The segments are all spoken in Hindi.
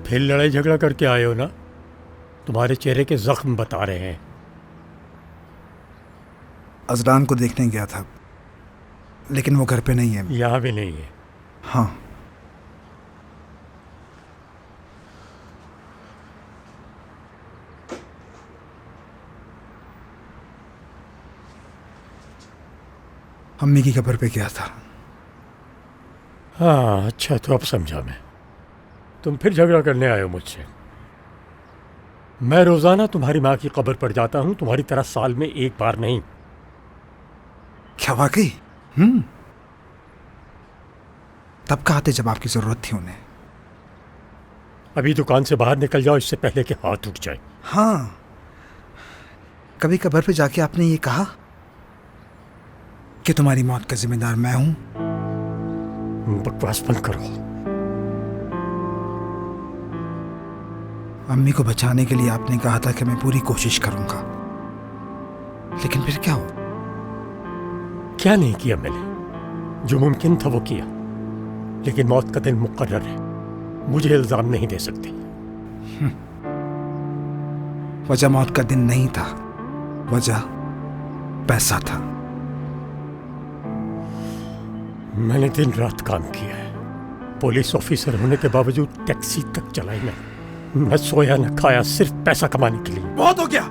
फिर लड़ाई झगड़ा करके आए हो ना? तुम्हारे चेहरे के जख्म बता रहे हैं। अजलान को देखने गया था, लेकिन वो घर पे नहीं है। यहाँ भी नहीं है? हाँ। अम्मी की कब्र पे गया था। हाँ अच्छा, तो अब समझा मैं। तुम फिर झगड़ा करने आए हो मुझसे। मैं रोजाना तुम्हारी माँ की कब्र पर जाता हूँ, तुम्हारी तरह साल में एक बार नहीं। क्या वाकई? तब कहा थे जब आपकी जरूरत थी उन्हें। अभी दुकान से बाहर निकल जाओ, इससे पहले कि हाथ उठ जाए। हाँ, कभी कब्र पे जाके आपने ये कहा कि तुम्हारी मौत का जिम्मेदार मैं हूं? बकवास बंद करो। अम्मी को बचाने के लिए आपने कहा था कि मैं पूरी कोशिश करूंगा, लेकिन फिर क्या हो? क्या नहीं किया मैंने? जो मुमकिन था वो किया, लेकिन मौत का दिन मुकर्रर है। मुझे इल्जाम नहीं दे सकते। वजह मौत का दिन नहीं था, वजह पैसा था। मैंने दिन रात काम किया है। पुलिस ऑफिसर होने के बावजूद टैक्सी तक चलाई मैं सोया न खाया, सिर्फ पैसा कमाने के लिए। बहुत हो गया।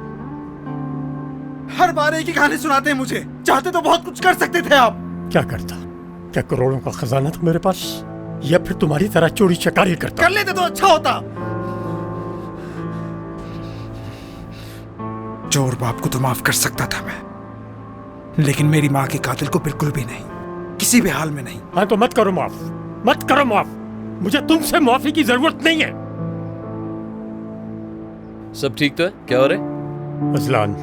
हर बार एक ही कहानी सुनाते हैं मुझे। चाहते तो बहुत कुछ कर सकते थे आप। क्या करता? क्या करोड़ों का खजाना था मेरे पास, या फिर तुम्हारी तरह चोरी चकारी करता? कर लेते तो अच्छा होता। चोर बाप को तो माफ कर सकता था मैं, लेकिन मेरी माँ के कातिल को बिल्कुल भी नहीं, किसी भी हाल में नहीं। हाँ तो मत करो माफ, मत करो माफ। मुझे तुमसे माफी की जरूरत नहीं है। सब ठीक तो है? क्या हो रहा है? अजलान,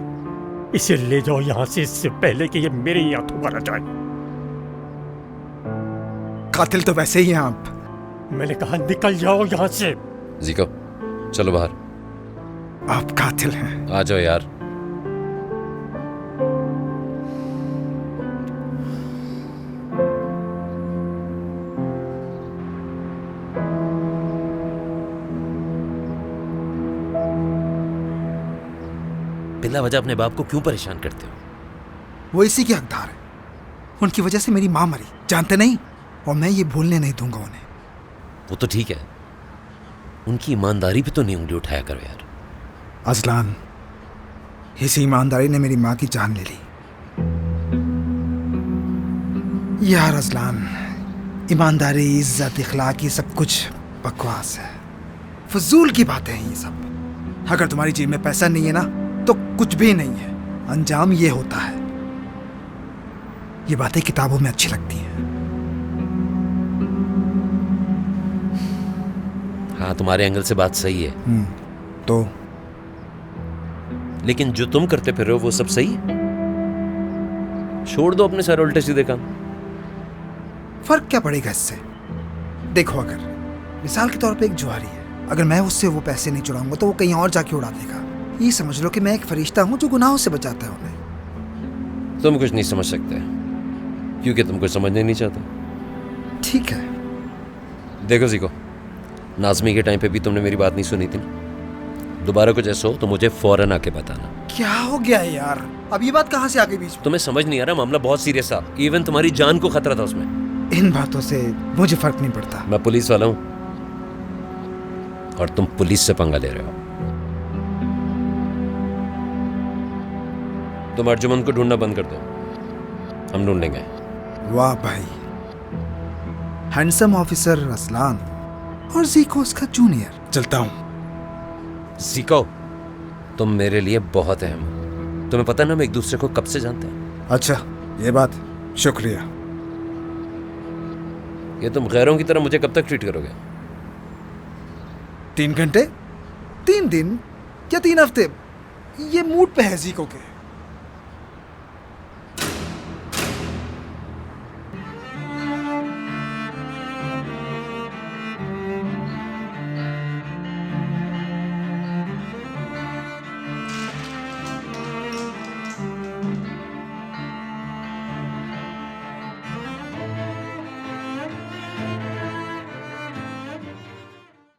इसे ले जाओ यहाँ से, इससे पहले कि ये मेरे ही हाथों मारा जाए। कातिल तो वैसे ही हैं आप। मैंने कहा निकल जाओ यहाँ से। जीको, चलो बाहर। आप कातिल हैं। आ जाओ यार। बिला वजह अपने बाप को क्यों परेशान करते हो? वो इसी के हकदार है। उनकी वजह से मेरी माँ मरी, जानते नहीं? और मैं ये भूलने नहीं दूंगा उन्हें। वो तो ठीक है, उनकी ईमानदारी पे तो नहीं उंगली उठाया करो यार। अजलान, इसी ईमानदारी ने मेरी माँ की जान ले ली। यार अजलान, ईमानदारी, इज्जत, इखलाक, ये सब कुछ बकवास है, फजूल की बातें हैं ये सब। अगर तुम्हारी जेब में पैसा नहीं है ना, तो कुछ भी नहीं है। अंजाम ये होता है। ये बातें किताबों में अच्छी लगती हैं। हाँ, तुम्हारे एंगल से बात सही है। तो लेकिन जो तुम करते फिर रहे हो वो सब सही है? छोड़ दो अपने सारे उल्टे सीधे काम। फर्क क्या पड़ेगा इससे? देखो, अगर मिसाल के तौर पे एक जुआरी है, अगर मैं उससे वो पैसे नहीं चुराऊंगा तो वो कहीं और जाके उड़ा देगा। ये समझ लो कि मैं एक फरिश्ता हूँ जो गुनाहों से बचाता है उन्हें। तुम कुछ नहीं समझ सकते क्योंकि तुम कुछ समझना नहीं चाहते। ठीक है। देखो जीको, नाज़मी के टाइम पे भी तुमने मेरी बात नहीं सुनी थी। दोबारा कुछ ऐसा हो तो मुझे फौरन आके बताना। क्या हो गया है यार? अब ये बात कहाँ से आ गई बीच में? तुम्हें समझ नहीं आ रहा? मामला बहुत सीरियस था, इवन तुम्हारी जान को खतरा था उसमें। इन बातों से मुझे फर्क नहीं पड़ता। मैं पुलिस वाला हूं और तुम पुलिस से पंगा ले रहे हो। तुम अर्जुमन को ढूंढना बंद कर दो, हम ढूंढेंगे। वाह भाई, हैंडसम ऑफिसर अजलान और जीको उसका जूनियर। चलता हूं। जीको, तुम मेरे लिए बहुत अहम हो। तुम्हें पता ना, हम एक दूसरे को कब से जानते हैं। अच्छा, ये बात, शुक्रिया। ये तुम गैरों की तरह मुझे कब तक ट्रीट करोगे? 3 घंटे, 3 दिन या 3 हफ्ते, ये मूड पे है जीको के।